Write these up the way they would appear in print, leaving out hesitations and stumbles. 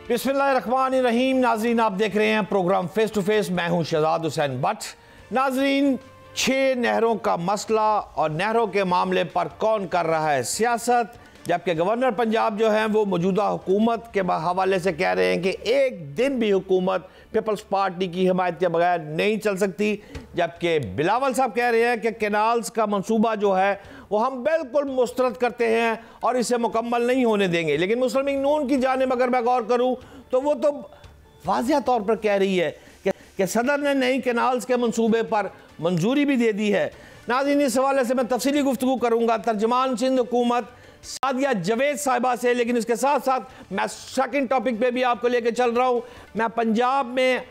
बिस्मिल्लाहिर्रहमानिर्रहीम। नाजरीन, आप देख रहे हैं प्रोग्राम फेस टू फेस। मैं हूं शहजाद हुसैन बट। नाजरीन, 6 नहरों का मसला और नहरों के मामले पर कौन कर रहा है सियासत, जबकि गवर्नर पंजाब जो हैं वो मौजूदा हुकूमत के हवाले से कह रहे हैं कि एक दिन भी हुकूमत पीपल्स पार्टी की हिमायत के बगैर नहीं चल सकती, जबकि बिलावल साहब कह रहे हैं कि कैनाल्स का मंसूबा जो है वो हम बिल्कुल मुस्तरद करते हैं और इसे मुकम्मल नहीं होने देंगे। लेकिन मुस्लिम लीग नून की जानिब अगर मैं गौर करूँ तो वो तो वाज़िया तौर पर कह रही है कि सदर ने नई कैनाल्स के मंसूबे पर मंजूरी भी दे दी है। नाज़रीन, इस हवाले से मैं तफसीली गुफ्तगू करूँगा तर्जमान सिंध हुकूमत सादिया जावेद साहिबा से, लेकिन इसके साथ साथ मैं सेकंड टॉपिक पे भी आपको लेके चल रहा हूँ। मैं पंजाब में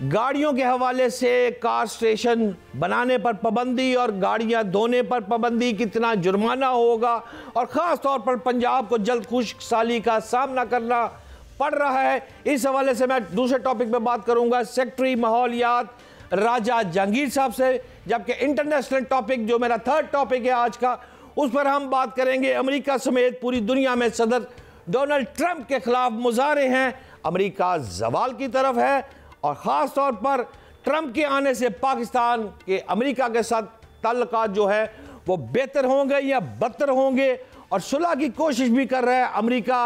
गाड़ियों के हवाले से कार स्टेशन बनाने पर पाबंदी और गाड़ियां धोने पर पाबंदी, कितना जुर्माना होगा और ख़ास तौर पर पंजाब को जल्द खुश्क साली का सामना करना पड़ रहा है, इस हवाले से मैं दूसरे टॉपिक पे बात करूंगा सेक्रेटरी माहौलियात राजा जहांगीर साहब से। जबकि इंटरनेशनल टॉपिक जो मेरा थर्ड टॉपिक है आज का, उस पर हम बात करेंगे अमेरिका समेत पूरी दुनिया में सदर डोनाल्ड ट्रंप के खिलाफ मुजाहरे हैं, अमेरिका जवाल की तरफ है और ख़ास तौर पर ट्रंप के आने से पाकिस्तान के अमेरिका के साथ ताल्लुकात जो है वो बेहतर होंगे या बदतर होंगे, और सुलह की कोशिश भी कर रहा है अमेरिका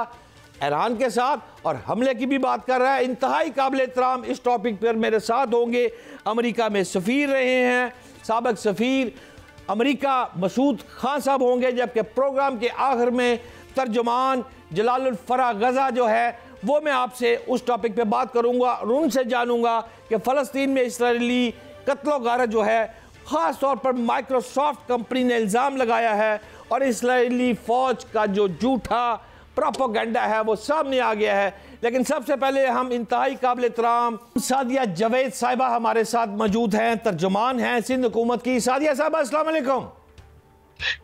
ईरान के साथ और हमले की भी बात कर रहा है। इंतहाई काबिल एहतराम इस टॉपिक पर मेरे साथ होंगे अमेरिका में सफ़ीर रहे हैं साबिक सफ़ीर अमेरिका मसूद खान साहब होंगे, जबकि प्रोग्राम के आखिर में तर्जुमान जलालुल फरा गज़ा जो है वो मैं आपसे उस टॉपिक पे बात करूंगा और उनसे जानूंगा कि फ़लस्तीन में इसराइली कत्लो गारत जो है, ख़ास तौर पर माइक्रोसॉफ्ट कंपनी ने इल्ज़ाम लगाया है और इसराइली फ़ौज का जो झूठा प्रोपेगेंडा है वो सामने आ गया है। लेकिन सबसे पहले हम इंतहाई काबिल एहतराम सादिया जावेद साहिबा हमारे साथ मौजूद हैं, तर्जुमान हैं सिंध हुकूमत की। सादिया साहिबा, अस्सलाम वालेकुम।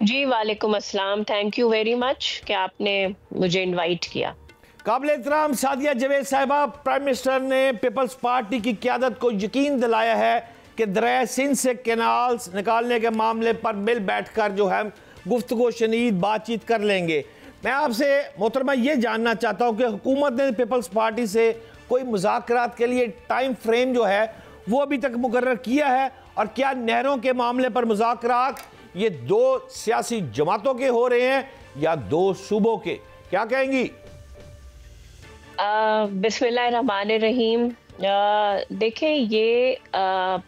जी वालेकुम अस्सलाम, थैंक यू वेरी मच कि आपने मुझे इनवाइट किया। काबिल एहतराम सादिया जावेद साहिबा, प्राइम मिनिस्टर ने पीपल्स पार्टी की क़यादत को यकीन दिलाया है कि दरिया सिंध से कैनाल्स निकालने के मामले पर मिल बैठ कर जो है गुफ्तगू शनीद बातचीत कर लेंगे। मैं आपसे मोहतरमा ये जानना चाहता हूँ कि हुकूमत ने पीपल्स पार्टी से कोई मुज़ाकरात के लिए टाइम फ्रेम जो है वो अभी तक मुकर्रर किया है, और क्या नहरों के मामले पर मुज़ाकरात ये 2 सियासी जमातों के हो रहे हैं या 2 सूबों के, क्या कहेंगी? बिस्मिल्लाहिर्रहमानिर्रहीम। देखें, ये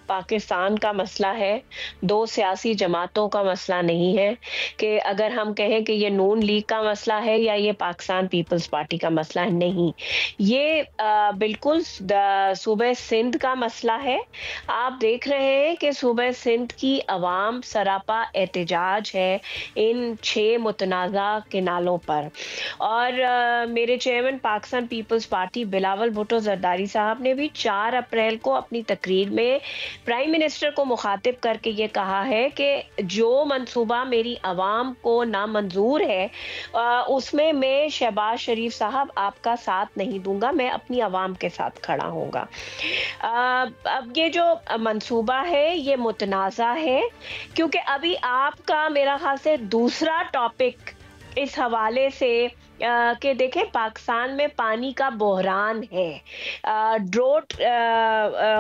पाकिस्तान का मसला है, 2 सियासी जमातों का मसला नहीं है कि अगर हम कहें कि ये नून लीग का मसला है या ये पाकिस्तान पीपल्स पार्टी का मसला है, नहीं, ये बिल्कुल सूबे सिंध का मसला है। आप देख रहे हैं कि सूबे सिंध की अवाम सरापा एहतजाज है इन 6 मुतनाज़ा किनालों पर, और मेरे चेयरमैन पाकिस्तान पीपल्स पार्टी बिलावल भुट्टो जरदारी साहब ने भी 4 अप्रैल को अपनी तकरीर में प्राइम मिनिस्टर को मुखातिब करके ये कहा है कि जो मंसूबा मेरी आवाम को नामंजूर है उसमें मैं शहबाज शरीफ साहब आपका साथ नहीं दूंगा, मैं अपनी आवाम के साथ खड़ा होऊंगा। अब ये जो मंसूबा है ये मुतनाज़ा है, क्योंकि अभी आपका मेरा ख्याल से दूसरा टॉपिक इस हवाले से कि देखें पाकिस्तान में पानी का बहरान है, ड्रोट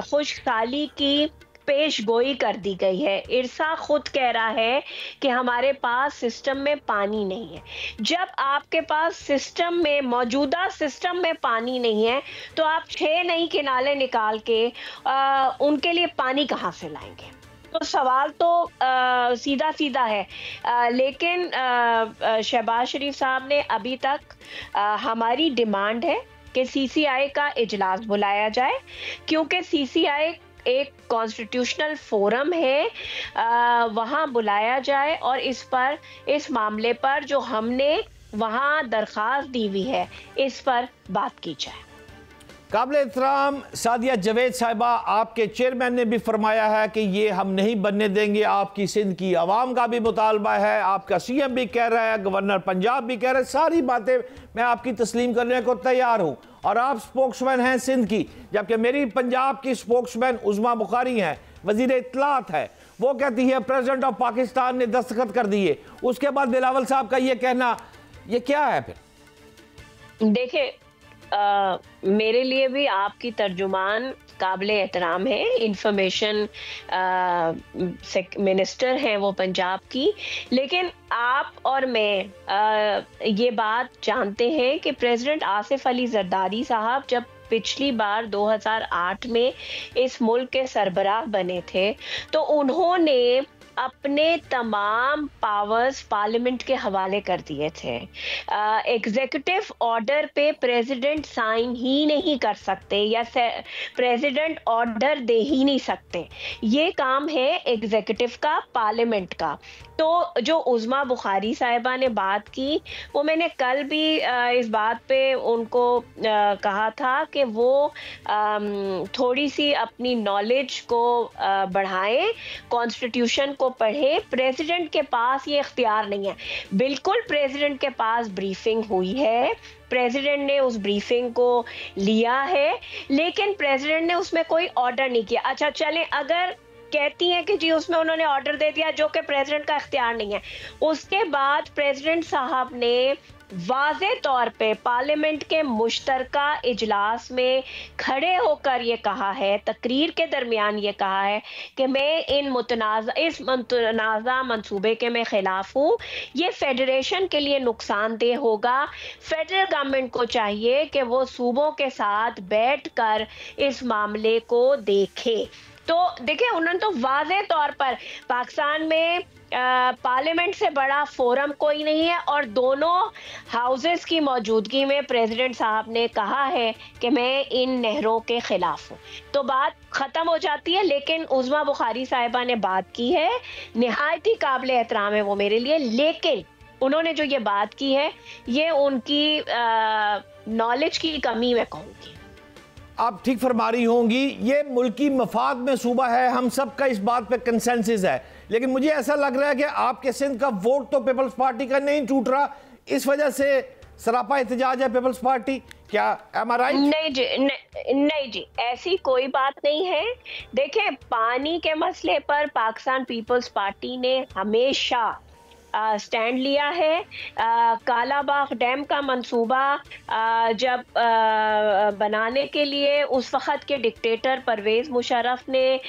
खुश्क साली की पेश गोई कर दी गई है। इरसा खुद कह रहा है कि हमारे पास सिस्टम में पानी नहीं है। जब आपके पास सिस्टम में मौजूदा सिस्टम में पानी नहीं है तो आप 6 नई किनाले निकाल के उनके लिए पानी कहाँ से लाएंगे? तो सवाल तो सीधा सीधा है। लेकिन शहबाज शरीफ साहब ने अभी तक हमारी डिमांड है कि सीसीआई का इजलास बुलाया जाए, क्योंकि सीसीआई एक कॉन्स्टिट्यूशनल फोरम है, वहाँ बुलाया जाए और इस मामले पर जो हमने वहाँ दरख्वास्त दी हुई है इस पर बात की जाए। काबिल एहतराम सादिया जावेद साहिबा, आपके चेयरमैन ने भी फरमाया है कि ये हम नहीं बनने देंगे, आपकी सिंध की आवाम का भी मुतालबा है, आपका सीएम भी कह रहा है, गवर्नर पंजाब भी कह रहा है, सारी बातें मैं आपकी तस्लीम करने को तैयार हूँ, और आप स्पोक्समैन हैं सिंध की, जबकि मेरी पंजाब की स्पोक्समैन उज़मा बुखारी हैं, वज़ीर इत्तलात है, वो कहती है प्रेसिडेंट ऑफ पाकिस्तान ने दस्तखत कर दिए। उसके बाद बिलावल साहब का ये कहना, ये क्या है फिर? देखिए, मेरे लिए भी आपकी तर्जुमान काबिले एहतराम है। इंफॉर्मेशन मिनिस्टर हैं वो पंजाब की, लेकिन आप और मैं ये बात जानते हैं कि प्रेसिडेंट आसिफ अली जरदारी साहब जब पिछली बार 2008 में इस मुल्क के सरबराह बने थे तो उन्होंने अपने तमाम पावर्स पार्लियामेंट के हवाले कर दिए थे। एग्जीक्यूटिव ऑर्डर पे प्रेसिडेंट साइन ही नहीं कर सकते या प्रेसिडेंट ऑर्डर दे ही नहीं सकते। ये काम है एग्जीक्यूटिव का, पार्लियामेंट का। तो जो उज़मा बुखारी साहिबा ने बात की, वो मैंने कल भी इस बात पे उनको कहा था कि वो थोड़ी सी अपनी नॉलेज को बढ़ाएं, कॉन्स्टिट्यूशन को पढ़े। प्रेसिडेंट के पास ये इख्तियार नहीं है। बिल्कुल प्रेसिडेंट के पास ब्रीफिंग हुई है, प्रेसिडेंट ने उस ब्रीफिंग को लिया है, लेकिन प्रेसिडेंट ने उसमें कोई ऑर्डर नहीं किया। अच्छा चलें, अगर कहती हैं कि जी उसमें उन्होंने ऑर्डर दे दिया, जो कि प्रेसिडेंट का इख्तियार नहीं है। उसके बाद प्रेसिडेंट साहब ने वाज़े तौर पे पार्लियामेंट के मुश्तरका इजलास में खड़े होकर ये कहा है, तकरीर के दरमियान ये कहा है कि मैं इस मुतनाज़ा मंसूबे के मैं खिलाफ हूँ। ये फेडरेशन के लिए नुकसानदेह होगा। फेडरल गवर्नमेंट को चाहिए कि वो सूबों के साथ बैठकर इस मामले को देखे। तो देखिए, उन्होंने तो वाज़े तौर पर पाकिस्तान में पार्लियामेंट से बड़ा फोरम कोई नहीं है और दोनों हाउसेस की मौजूदगी में प्रेसिडेंट साहब ने कहा है कि मैं इन नहरों के खिलाफ हूँ। तो बात ख़त्म हो जाती है। लेकिन उज़मा बुखारी साहिबा ने बात की है, निहायत ही काबिले एहतराम है वो मेरे लिए, लेकिन उन्होंने जो ये बात की है ये उनकी नॉलेज की कमी मैं कहूँगी। आप ठीक फरमा रही होंगी, ये मुल्की मफाद में सूबा है, हम सब का इस बात पे कंसेंसस है। लेकिन मुझे ऐसा लग रहा है कि आपके सिंध का वोट तो पीपल्स पार्टी का नहीं टूट रहा, इस वजह से सरापा एहतजाज है पीपल्स पार्टी। क्या एम आई राइट? नहीं जी, ऐसी कोई बात नहीं है। देखें, पानी के मसले पर पाकिस्तान पीपल्स पार्टी ने हमेशा स्टैंड लिया है। कालाबाग डैम का मंसूबा जब बनाने के लिए उस वक़्त के डिक्टेटर परवेज़ मुशर्रफ ने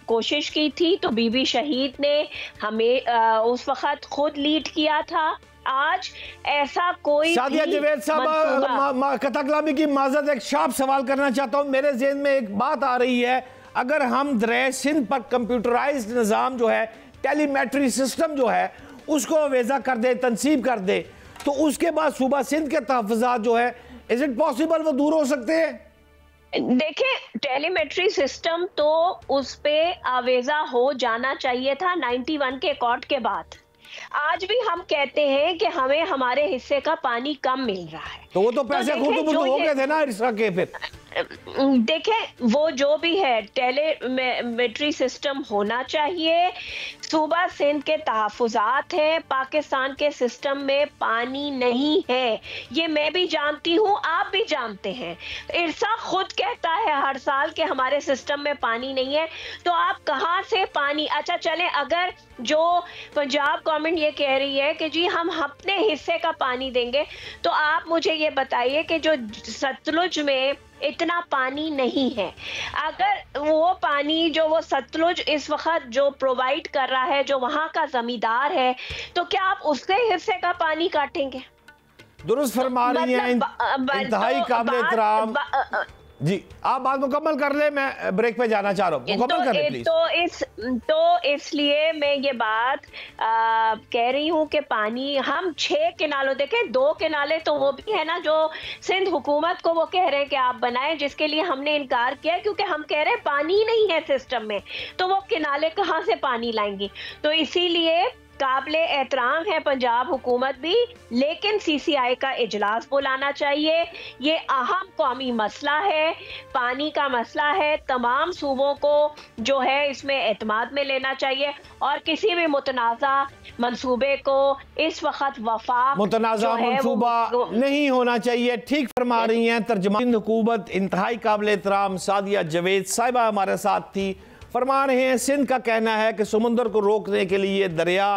कोशिश की थी, तो बीबी शहीद ने हमें उस वक़्त खुद लीड किया था। आज ऐसा कोई सादिया जावेद साहब, कतकलामी की माजरत, एक शार्प सवाल करना चाहता हूँ। मेरे ज़हन में एक बात आ रही है, अगर हम दरिया सिंध पर कंप्यूटराइज्ड निज़ाम जो है, टेलीमेट्री सिस्टम जो है, उसको अवेजा कर दे, तनसीब कर दे, तो उसके बाद सूबा सिंध के तहफ़्फ़ुज़ात जो है, इज इट पॉसिबल वो दूर हो सकते हैं? देखें, टेलीमेट्री सिस्टम तो उस पे आवेजा हो जाना चाहिए था 91 के अकॉर्ड के बाद। आज भी हम कहते हैं कि हमें हमारे हिस्से का पानी कम मिल रहा है, तो वो तो पैसे खुद हो गए थे ना इसका के। फिर देखें, वो जो भी है, टेलीमेट्री सिस्टम होना चाहिए। सूबा सिंध के तहफ़्फ़ुज़ात हैं, पाकिस्तान के सिस्टम में पानी नहीं है, ये मैं भी जानती हूँ, आप भी जानते हैं। इरसा खुद कहता है हर साल कि हमारे सिस्टम में पानी नहीं है, तो आप कहाँ से पानी? अच्छा चलें, अगर जो पंजाब गवर्नमेंट ये कह रही है कि जी हम अपने हिस्से का पानी देंगे, तो आप मुझे ये बताइए कि जो सतलुज में इतना पानी नहीं है, अगर वो पानी जो वो सतलुज इस वक्त जो प्रोवाइड कर रहा है, जो वहां का जमींदार है, तो क्या आप उसके हिस्से का पानी काटेंगे? दुरुस्त फरमा रही हैं, इंतहाई काबिल एहतराम। जी, आप बात मुकम्मल कर ले, मैं ब्रेक पे जाना चाह रहा हूँ, मुकम्मल कर ले प्लीज। तो इसलिए मैं ये बात कह रही हूँ कि पानी हम 6 किनालों, देखें 2 किनाले तो वो भी है ना जो सिंध हुकूमत को वो कह रहे हैं कि आप बनाएं, जिसके लिए हमने इनकार किया क्योंकि हम कह रहे हैं पानी नहीं है सिस्टम में, तो वो किनाले कहाँ से पानी लाएंगी? तो इसीलिए काबिले एहतराम है पंजाब हुकूमत भी, लेकिन CCI का इजलास बुलाना चाहिए। ये अहम कौमी मसला है, पानी का मसला है, तमाम सूबों को जो है इसमें एतमाद में लेना चाहिए और किसी भी मुतनाज़ा मंसूबे को इस वक्त वफाक मुतनाज़ा मंसूबा नहीं होना चाहिए। ठीक फरमा रही हैं तर्जुमान हुकूमत इंतहाई काबिल एहतराम सादिया जावेद साहिबा हमारे साथ थी। फरमा रहे हैं, सिंध का कहना है कि समुंदर को रोकने के लिए दरिया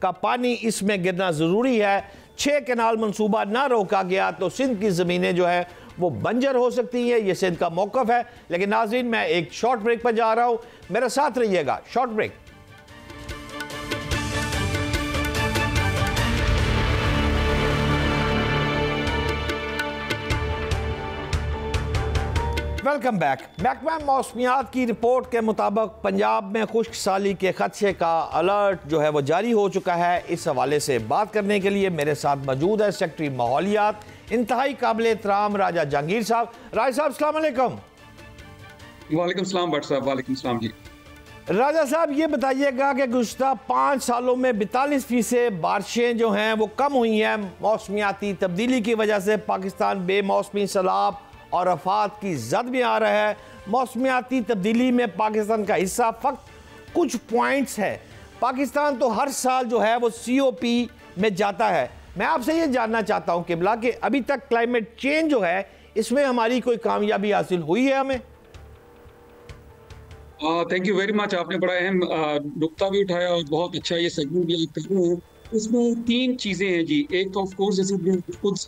का पानी इसमें गिरना ज़रूरी है। 6 कैनाल मंसूबा ना रोका गया तो सिंध की ज़मीनें जो है वो बंजर हो सकती हैं। ये सिंध का मौक़िफ़ है। लेकिन नाज़रीन, मैं एक शॉर्ट ब्रेक पर जा रहा हूँ, मेरे साथ रहिएगा। Short break. Welcome back. महकमा मौसमियात की रिपोर्ट के मुताबिक पंजाब में खुश्क साली के खदशे का अलर्ट जो है वो जारी हो चुका है। इस हवाले से बात करने के लिए मेरे साथ मौजूद है सेक्रेटरी माहौलियात इंतहाई काबिल एहतराम राजा जहांगीर साहब। राजा साहब अस्सलाम वालेकुम। वालेकुम सलाम भट्ट साहब। वालेकुम सलाम जी। राजा साहब, ये बताइएगा कि गुज़श्ता 5 सालों में 42% बारिशें जो हैं वो कम हुई हैं। मौसमियाती तब्दीली की वजह से पाकिस्तान बेमौसमी सैलाब और आफात की जद में आ रहा है। मौसमियाती तब्दीली में पाकिस्तान का हिस्सा फ़क्त कुछ पॉइंट्स है। पाकिस्तान तो हर साल जो है वो COP में जाता है। मैं आपसे ये जानना चाहता हूँ किबला कि अभी तक क्लाइमेट चेंज जो है इसमें हमारी कोई कामयाबी हासिल हुई है हमें? Thank you very much. आपने बड़ा अहम नुक्ता भी उठाया और बहुत अच्छा ये सेगमेंट भी आप कर रहे हैं। इसमें 3 चीज़ें हैं जी। एक तो ऑफ कोर्स जैसे खुद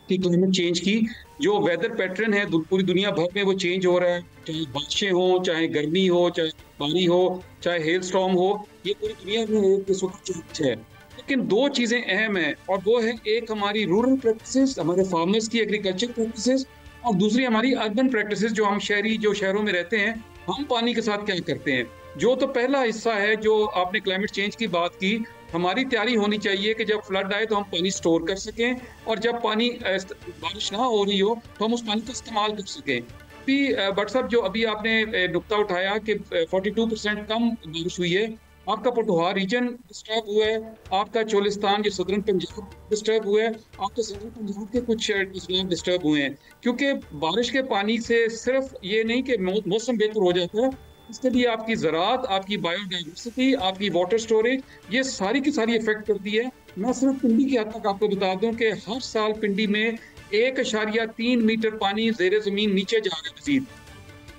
की क्लाइमेट चेंज की जो वेदर पैटर्न है पूरी दुनिया भर में वो चेंज हो रहा है। चाहे बारिशें हो, चाहे गर्मी हो, चाहे पानी हो, चाहे हेल स्टॉर्म हो, ये पूरी दुनिया में इस वक्त चेंज है। लेकिन 2 चीज़ें अहम हैं और वो है एक हमारी रूरल प्रैक्टिसेस, हमारे फार्मर्स की एग्रीकल्चर प्रैक्टिसेस, और दूसरी हमारी अर्बन प्रैक्टिसेस जो हम जो शहरों में रहते हैं, हम पानी के साथ क्या करते हैं। जो तो पहला हिस्सा है जो आपने क्लाइमेट चेंज की बात की, हमारी तैयारी होनी चाहिए कि जब फ्लड आए तो हम पानी स्टोर कर सकें और जब पानी बारिश ना हो रही हो तो हम उस पानी का इस्तेमाल कर सकें। भी भट्ट साहब, जो अभी आपने नुक्ता उठाया कि 42% कम बारिश हुई है, आपका पोठोहार रीजन डिस्टर्ब हुआ है, आपका चोलिस्तान जो सदर्न पंजाब डिस्टर्ब हुआ है, आपके सदर्न पंजाब के कुछ इलाके डिस्टर्ब हुए हैं। क्योंकि बारिश के पानी से सिर्फ ये नहीं कि मौसम बेहतर हो जाता है, इसके लिए आपकी ज़राअत, आपकी बायोडाइवर्सिटी, आपकी वाटर स्टोरेज, ये सारी की सारी इफेक्ट करती है। मैं सिर्फ पिंडी की हद तक आपको बता दूं कि हर साल पिंडी में 1.3 मीटर पानी ज़ेरे ज़मीन नीचे जा रहा है मज़ीद।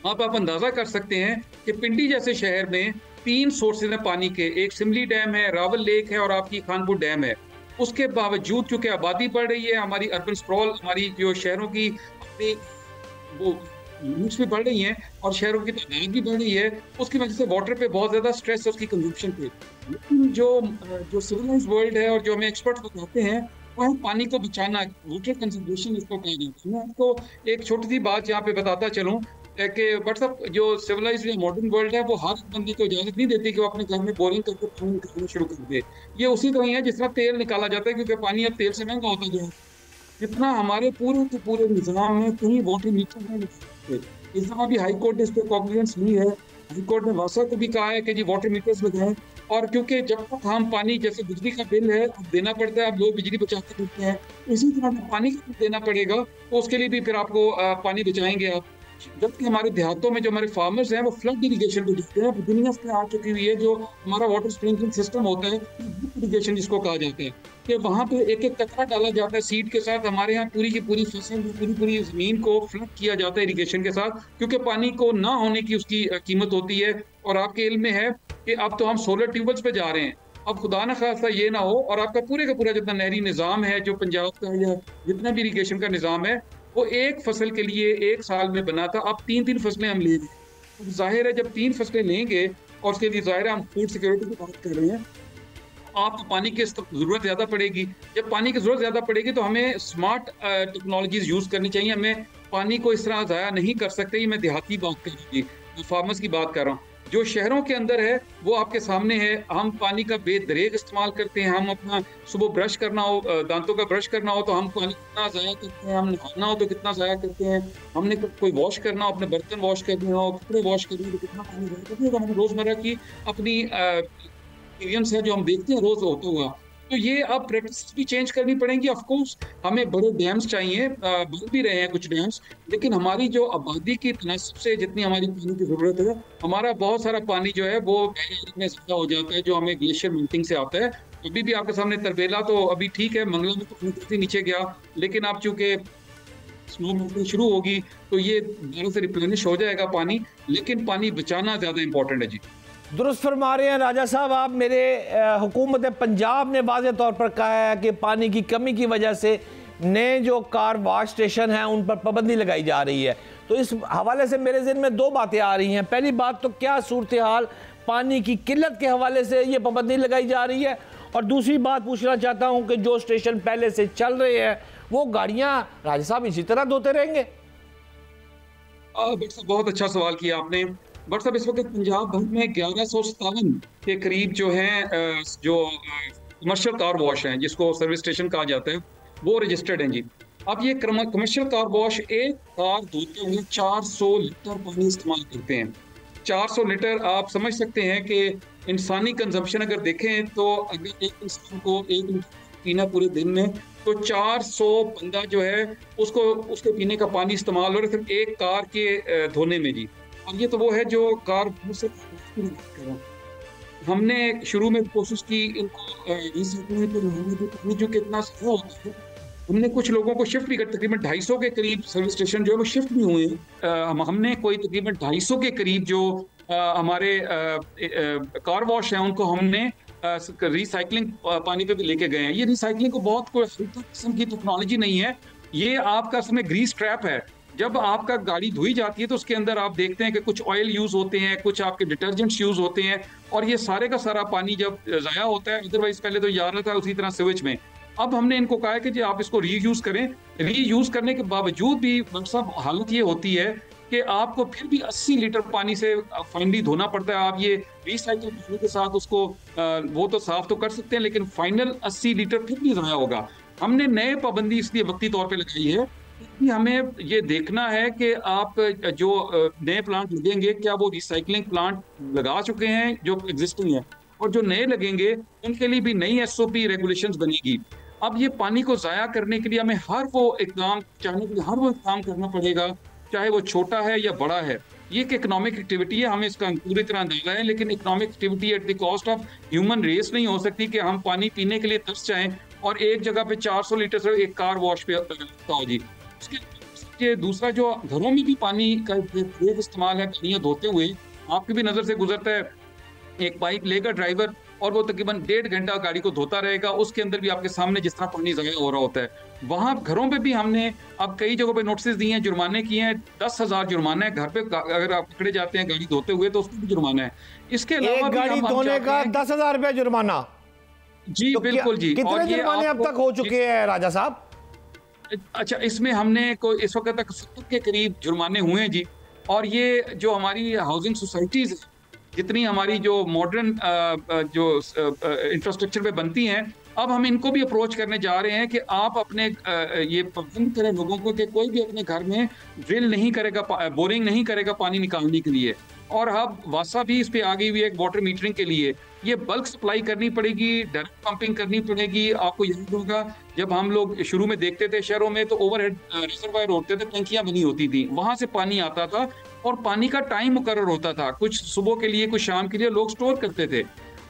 आप अंदाज़ा कर सकते हैं कि पिंडी जैसे शहर में 3 सोर्सेज हैं पानी के। एक सिमली डैम है, रावल लेक है और आपकी खानपुर डैम है। उसके बावजूद चूँकि आबादी बढ़ रही है, हमारी अर्बन स्प्रॉल, हमारी जो शहरों की अपनी वो यूनिट्स भी बढ़ रही हैं और शहरों की तादाद भी बढ़ रही है, उसकी वजह से वाटर पे बहुत ज़्यादा स्ट्रेस है, उसकी कंजप्शन पे। लेकिन जो सिविलाइज्ड वर्ल्ड है और जो हमें एक्सपर्ट बताते हैं वो है पानी को बचाना, वाटर कंजर्वेशन इसको कहा जाता है। मैं आपको एक छोटी सी बात यहाँ पे बताता चलूँ कि व्हाट्सअप जो सिविलाइज्ड या मॉडर्न वर्ल्ड है वो हर बंदे को इजाज़त नहीं देती कि वो अपने घर में बोरिंग करके पानी निकालना शुरू कर दे। ये उसी तरह है जिस तरह तेल निकाला जाता है, क्योंकि पानी अब तेल से महंगा होता जाए। जितना हमारे पूरे के पूरे निज़ाम में कहीं वाटर मीटर नहीं निकलते। इस दफ़ा भी हाई कोर्ट ने इस पर कॉग्निजेंस ली है। हाई कोर्ट ने वासा को भी कहा है कि जी वाटर मीटर्स लगाएं। और क्योंकि जब तक हम पानी, जैसे बिजली का बिल है देना पड़ता है, अब लोग बिजली बचा के देते हैं, इसी तरह पानी का बिल देना पड़ेगा, तो उसके लिए भी फिर आपको पानी बचाएंगे आप। जबकि हमारे देहातों में जो हमारे फार्मर्स हैं वो फ्लड इरीगेशन को देखते हैं। दुनिया से आ चुकी हुई है जो हमारा वाटर स्प्रिंकलिंग सिस्टम होता है, इरीगेशन जिसको कहा जाता है, कि वहाँ पे एक एक कतरा डाला जाता है सीड के साथ। हमारे यहाँ पूरी की पूरी फसल, पूरी ज़मीन को फ्लड किया जाता है इरीगेशन के साथ, क्योंकि पानी को ना होने की उसकी कीमत होती है। और आपके इल्म में है कि अब तो हम सोलर ट्यूबवेल्स पे जा रहे हैं। अब खुदा न खास्ता ये ना हो और आपका पूरे का पूरा जितना नहरी निज़ाम है जो पंजाब का या जितना भी इरीगेशन का निज़ाम है वो एक फसल के लिए 1 साल में बना था, अब 3-3 फसलें हम ले रहे हैं। जाहिर है जब 3 फसलें लेंगे और उसके लिए जाहिर है हम फूड सिक्योरिटी की बात कर रहे हैं, आपको पानी की ज़रूरत ज़्यादा पड़ेगी। जब पानी की ज़रूरत ज़्यादा पड़ेगी तो हमें स्मार्ट टेक्नोलॉजीज़ यूज़ करनी चाहिए। हमें पानी को इस तरह ज़ाया नहीं कर सकते। ये मैं देहाती बात कर रही थी, फार्मर्स की बात कर रहा हूँ। जो शहरों के अंदर है वो आपके सामने है। हम पानी का बेदरेग इस्तेमाल करते हैं। हम अपना सुबह ब्रश करना हो, दांतों का ब्रश करना हो तो हम पानी कितना ज़ाया करते हैं, हम नहाना हो तो कितना ज़ाया करते हैं, हमने कोई वॉश करना हो, अपने बर्तन वॉश करने हो, कपड़े वॉश करने हो तो कितना पानी ज़ाया करते हैं। तो हमें रोज़मर्रा की अपनी एक्सपीरियंस है जो हम देखते हैं रोज़ होता हुआ, तो ये अब प्रैक्टिस भी चेंज करनी पड़ेंगी। ऑफ कोर्स हमें बड़े डैम्स चाहिए, बन भी रहे हैं कुछ डैम्स, लेकिन हमारी जो आबादी की तनासब से जितनी हमारी पानी की ज़रूरत है, हमारा बहुत सारा पानी जो है वो में ज़्यादा हो जाता है जो हमें ग्लेशियर मेल्टिंग से आता है। अभी भी आपके सामने तरबेला तो अभी ठीक है, मंगला में तो काफ़ी नीचे गया, लेकिन आप चूँकि स्नो मेल्टिंग शुरू होगी तो ये दोबारा से रिप्लेनिश हो जाएगा पानी, लेकिन पानी बचाना ज़्यादा इंपॉर्टेंट है जी। दुरुस्त फरमा रहे हैं राजा साहब आप। मेरे हुकूमत पंजाब ने वाज़े तौर पर कहा है कि पानी की कमी की वजह से नए जो कार वाश स्टेशन हैं उन पर पाबंदी लगाई जा रही है। तो इस हवाले से मेरे ज़हन में दो बातें आ रही हैं। पहली बात तो क्या सूरत हाल पानी की किल्लत के हवाले से ये पाबंदी लगाई जा रही है, और दूसरी बात पूछना चाहता हूँ कि जो स्टेशन पहले से चल रहे हैं वो गाड़ियाँ राजा साहब इसी तरह धोते रहेंगे? भट्ट साहब बहुत अच्छा सवाल किया आपने। भट्ट साहब इस वक्त पंजाब भर में 1157 के करीब जो है जो कमर्शियल कार वॉश हैं, जिसको सर्विस स्टेशन कहा जाता है, वो रजिस्टर्ड हैं जी। अब ये कमर्शियल कार वॉश एक कार धोते हुए 400 लीटर पानी इस्तेमाल करते हैं। 400 लीटर आप समझ सकते हैं कि इंसानी कंजम्पशन अगर देखें तो अगर एक इंसान को 1 लीटर पीना पूरे दिन में, तो 400 बंदा जो है उसको उसके पीने का पानी इस्तेमाल हो रहा है सिर्फ एक कार के धोने में जी। और ये तो वो है जो कार से हमने शुरू में कोशिश की इनको रिसाइकलिंग पे जो कितना सफा होता है, हमने कुछ लोगों को शिफ्ट भी कर, तकरीबन 250 के करीब सर्विस स्टेशन जो है वो शिफ्ट भी हुए हैं। हमने कोई तकरीबन 250 के करीब जो हमारे कार वॉश हैं उनको हमने रिसाइकलिंग पानी पे भी लेके गए हैं। ये रिसाइकलिंग को बहुत कोई किस्म की टेक्नोलॉजी नहीं है, ये आपका उसमें ग्रीस ट्रैप है। जब आपका गाड़ी धोई जाती है तो उसके अंदर आप देखते हैं कि कुछ ऑयल यूज होते हैं, कुछ आपके डिटर्जेंट्स यूज होते हैं, और ये सारे का सारा पानी जब ज़ाया होता है, अदरवाइज पहले तो जा रहा था उसी तरह सीवेज में। अब हमने इनको कहा है कि जी आप इसको रीयूज करें। रीयूज करने के बावजूद भी मतलब हालत ये होती है कि आपको फिर भी 80 लीटर पानी से फाइनली धोना पड़ता है। आप ये रिसाइकिल पानी के साथ उसको वो तो साफ तो कर सकते हैं, लेकिन फाइनल 80 लीटर फिर भी ज़ाया होगा। हमने नए पाबंदी इसलिए वक्ती तौर पे लगाई है कि हमें ये देखना है कि आप जो नए प्लांट लगेंगे क्या वो रिसाइकलिंग प्लांट लगा चुके हैं जो एग्जिस्टिंग है, और जो नए लगेंगे उनके लिए भी नई SOP रेगुलेशंस बनेगी। अब ये पानी को ज़ाया करने के लिए हमें हर वो इकदाम करना पड़ेगा, चाहे वो छोटा है या बड़ा है। ये एक इकोनॉमिक एक्टिविटी है, हमें इसका पूरी तरह अंदाजा है, लेकिन economic activity at the cost of human race नहीं हो सकती कि हम पानी पीने के लिए तरस जाएं और एक जगह पे 400 लीटर से एक कार वॉश पे हो जी। उसके दूसरा जो घरों में भी पानी का इस्तेमाल है, गाड़ियाँ धोते हुए आपकी भी नज़र से गुजरता है, एक पाइप लेकर ड्राइवर और वो तकरीबन 1.5 घंटा गाड़ी को धोता रहेगा, उसके अंदर भी आपके सामने जिस तरह पानी ज़ाया हो रहा होता है। वहाँ घरों पे भी हमने अब कई जगहों पे नोटिस दिए हैं, जुर्माने किए हैं। 10,000 जुर्माना है घर पे, अगर आप पकड़े जाते हैं गाड़ी धोते हुए तो उसको भी जुर्माना है। इसके अलावा गाड़ी धोने का 10,000 रुपया जुर्माना जी, तो बिल्कुल जी। कितने जुर्माने अब तक हो चुके हैं राजा साहब? अच्छा, इसमें हमने कोई इस वक्त तक 70 के करीब जुर्माने हुए हैं जी। और ये जो हमारी हाउसिंग सोसाइटीज जितनी हमारी जो मॉडर्न जो इंफ्रास्ट्रक्चर पे बनती हैं, अब हम इनको भी अप्रोच करने जा रहे हैं कि आप अपने ये पसंद करें लोगों को कि कोई भी अपने घर में ड्रिल नहीं करेगा, बोरिंग नहीं करेगा पानी निकालने के लिए। और अब वासा भी इस पे आ गई हुई है वाटर मीटरिंग के लिए। ये बल्क सप्लाई करनी पड़ेगी, डायरेक्ट पंपिंग करनी पड़ेगी। आपको याद होगा जब हम लोग शुरू में देखते थे शहरों में तो ओवरहेड रिजर्वायर होते थे, टंकियां बनी होती थी, वहां से पानी आता था और पानी का टाइम मुकर्रर होता था, कुछ सुबह के लिए कुछ शाम के लिए लोग स्टोर करते थे।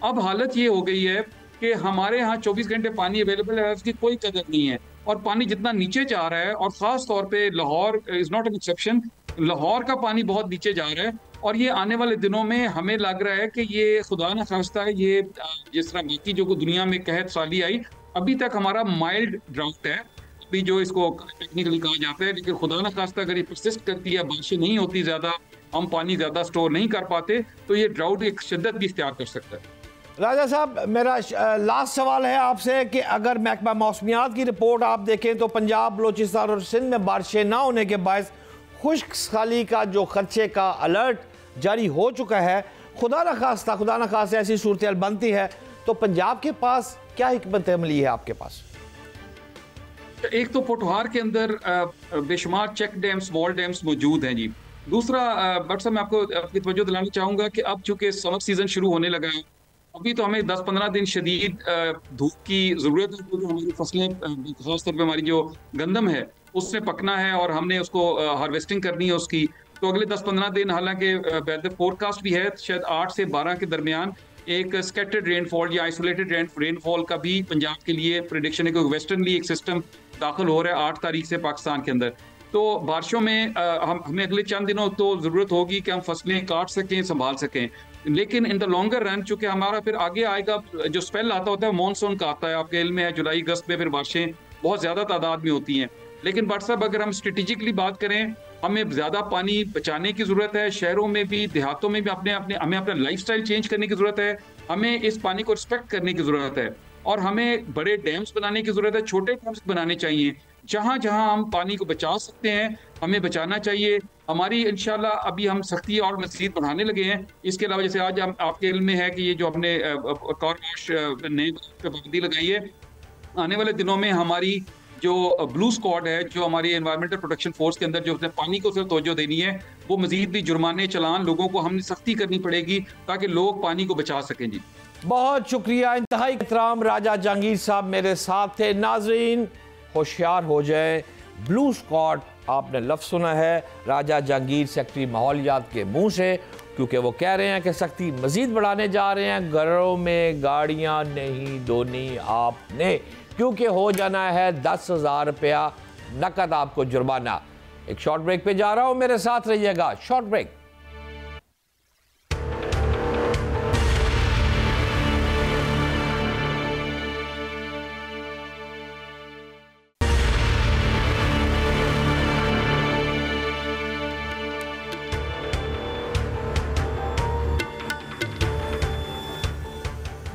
अब हालत ये हो गई है कि हमारे यहाँ 24 घंटे पानी अवेलेबल है, उसकी कोई कदर नहीं है। और पानी जितना नीचे जा रहा है, और खास तौर पे Lahore is not an exception, Lahore का पानी बहुत नीचे जा रहा है। और ये आने वाले दिनों में हमें लग रहा है कि ये खुदा न खास्ता है, ये जिस तरह बाकी जो दुनिया में कहत साली आई, अभी तक हमारा माइल्ड ड्राउट है अभी जो इसको टेक्निकली कहा जाता है, लेकिन खुदा न खास्ता अगर ये परसिस्ट करती है, बारिशें नहीं होती ज़्यादा, हम पानी ज़्यादा स्टोर नहीं कर पाते, तो ये ड्राउट एक शिद्दत भी इख्तियार कर सकता है। राजा साहब, मेरा लास्ट सवाल है आपसे कि अगर महकमा मौसमियात की रिपोर्ट आप देखें तो पंजाब, बलोचिस्तान और सिंध में बारिशें ना होने के बायस खुश्क साली का जो खर्चे का अलर्ट जारी हो चुका है, खुदा न खास्ता ऐसी सूरत बनती है तो पंजाब के पास क्या हिकमत अमली है आपके पास? एक तो पोटहार के अंदर बेशुमार चेक डैम्स, वॉल डैम्स मौजूद हैं जी। दूसरा बट साहब मैं आपकी तवज्जो दिलाना चाहूँगा कि अब चूँकि समर सीजन शुरू होने लगा है, अभी तो हमें 10-15 दिन शदीद धूप की ज़रूरत है, क्योंकि हमारी फसलें खासतौर पर हमारी जो गंदम है उससे पकना है और हमने उसको हार्वेस्टिंग करनी है उसकी। तो अगले 10-15 दिन, हालांकि वेदर फोरकास्ट भी है शायद 8 से 12 के दरमियान एक स्कैटर्ड रेनफॉल या आइसोलेटेड रेनफॉल का भी पंजाब के लिए प्रेडिक्शन है, क्योंकि वेस्टर्नली एक सिस्टम दाखिल हो रहा है 8 तारीख से पाकिस्तान के अंदर। तो बारिशों में हमें अगले चंद दिनों तो ज़रूरत होगी कि हम फसलें काट सकें, संभाल सकें, लेकिन इन द लॉन्गर रन चूँकि हमारा फिर आगे आएगा जो स्पेल आता होता है मानसून का आता है, आपके इल्म में है जुलाई अगस्त में फिर बारिशें बहुत ज़्यादा तादाद में होती हैं। लेकिन बट साहब अगर हम स्ट्रेटेजिकली बात करें, हमें ज़्यादा पानी बचाने की ज़रूरत है। शहरों में भी, देहातों में भी हमें अपना लाइफ़स्टाइल चेंज करने की ज़रूरत है। हमें इस पानी को रिस्पेक्ट करने की ज़रूरत है और हमें बड़े डैम्स बनाने की ज़रूरत है, छोटे डैम्स बनाने चाहिए। जहाँ-जहाँ हम पानी को बचा सकते हैं, हमें बचाना चाहिए। हमारी इंशाल्लाह अभी हम सख्ती और मज़ीद बढ़ाने लगे हैं। इसके अलावा जैसे आज हम आपके इल्म में है कि ये जो हमने कार वॉश नए पे पाबंदी लगाई है, आने वाले दिनों में हमारी जो ब्लू स्क्वाड है, जो हमारी एनवायरमेंटल प्रोटेक्शन फोर्स के अंदर जो उसने पानी को सिर्फ तवज्जो देनी है, वो मज़ीद भी जुर्माने, चालान लोगों को हमने सख्ती करनी पड़ेगी ताकि लोग पानी को बचा सकें जी। बहुत शुक्रिया, इंतहाई एहतराम। राजा जहांगीर साहब मेरे साथ थे। नाजरीन होशियार हो जाए, ब्लू स्क्वाड आपने लफ्ज़ सुना है राजा जहांगीर सेक्रेटरी माहौलियात के मुंह से, क्योंकि वो कह रहे हैं कि सख्ती मजीद बढ़ाने जा रहे हैं। घरों में गाड़ियां नहीं धोनी आपने, क्योंकि हो जाना है 10,000 रुपया नकद आपको जुर्माना। एक शॉर्ट ब्रेक पे जा रहा हूं, मेरे साथ रहिएगा। Short break.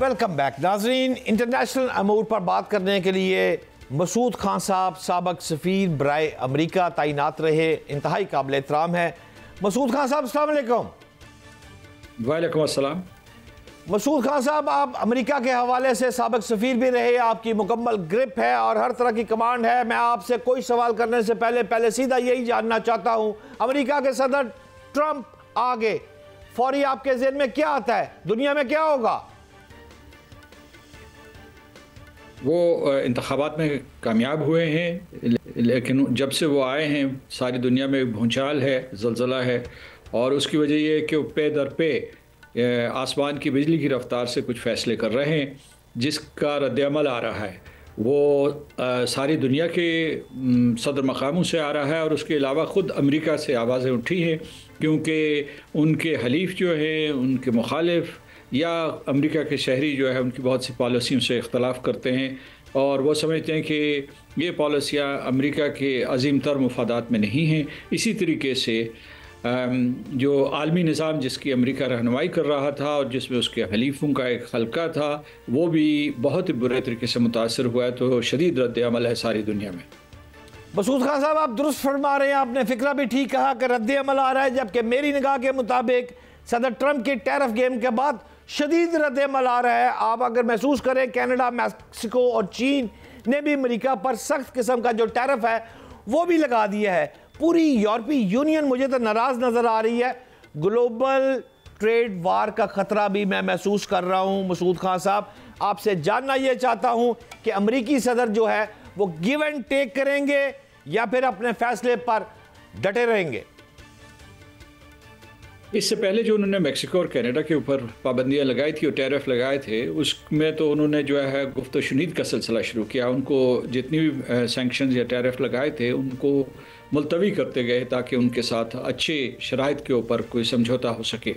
वेलकम बैक नाजरीन। इंटरनेशनल अमूर पर बात करने के लिए मसूद खान साहब साबक सफ़ीर बराए अमरीका तैनात रहे, इंतहाई काबिल एहतराम है। मसूद खान साहब अस्सलाम वालेकुम। वालेकुम अस्सलाम। मसूद खान साहब, आप अमेरिका के हवाले से साबक सफ़ीर भी रहे, आपकी मुकम्मल ग्रिप है और हर तरह की कमांड है। मैं आपसे कोई सवाल करने से पहले सीधा यही जानना चाहता हूँ, अमेरिका के सदर ट्रंप आगे फौरी आपके ज़हन में क्या आता है? दुनिया में क्या होगा? वो इंतखाबात में कामयाब हुए हैं, लेकिन जब से वो आए हैं सारी दुनिया में भूचाल है, ज़लज़ला है, और उसकी वजह ये है कि वो पे दर पे आसमान की बिजली की रफ्तार से कुछ फ़ैसले कर रहे हैं, जिसका रद्दअमल आ रहा है वो सारी दुनिया के सदर मकामों से आ रहा है। और उसके अलावा ख़ुद अमेरिका से आवाज़ें उठी हैं, क्योंकि उनके हलीफ जो हैं, उनके मुखालिफ या अमेरिका के शहरी जो है, उनकी बहुत सी पॉलिसियों से इख्तलाफ करते हैं और वो समझते हैं कि ये पॉलिसियाँ अमेरिका के अजीम तर मफादात में नहीं हैं। इसी तरीके से जो आलमी निज़ाम जिसकी अमेरिका रहनुमाई कर रहा था और जिसमें उसके हलीफों का एक हल्का था, वो भी बहुत ही बुरे तरीके से मुतासर हुआ है। तो शदीद रद्द-ए-अमल है सारी दुनिया में। मसूद खान साहब, आप दुरुस्त फरमा रहे हैं, आपने फिक्रा भी ठीक कहा कि रद्द-ए-अमल आ रहा है, जबकि मेरी निगाह के मुताबिक सदर ट्रंप की टैरिफ गेम के बाद शदीद रद्द-ए-अमल आ रहा है। आप अगर महसूस करें, कनाडा, मैक्सिको और चीन ने भी अमेरिका पर सख्त किस्म का जो टैरिफ है वो भी लगा दिया है। पूरी यूरोपीय यूनियन मुझे तो नाराज नजर आ रही है। ग्लोबल ट्रेड वार का खतरा भी मैं महसूस कर रहा हूं। मसूद खान साहब, आपसे जानना यह चाहता हूं कि अमेरिकी सदर जो है वो गिव एंड टेक करेंगे या फिर अपने फैसले पर डटे रहेंगे? इससे पहले जो उन्होंने मेक्सिको और कनाडा के ऊपर पाबंदियां लगाई थी और टैरिफ लगाए थे, उसमें तो उन्होंने जो है गुफ्त शुनीद का सिलसिला शुरू किया। उनको जितनी भी सैंक्शंस या टैरिफ लगाए थे उनको मुलतवी करते गए ताकि उनके साथ अच्छे शराइत के ऊपर कोई समझौता हो सके।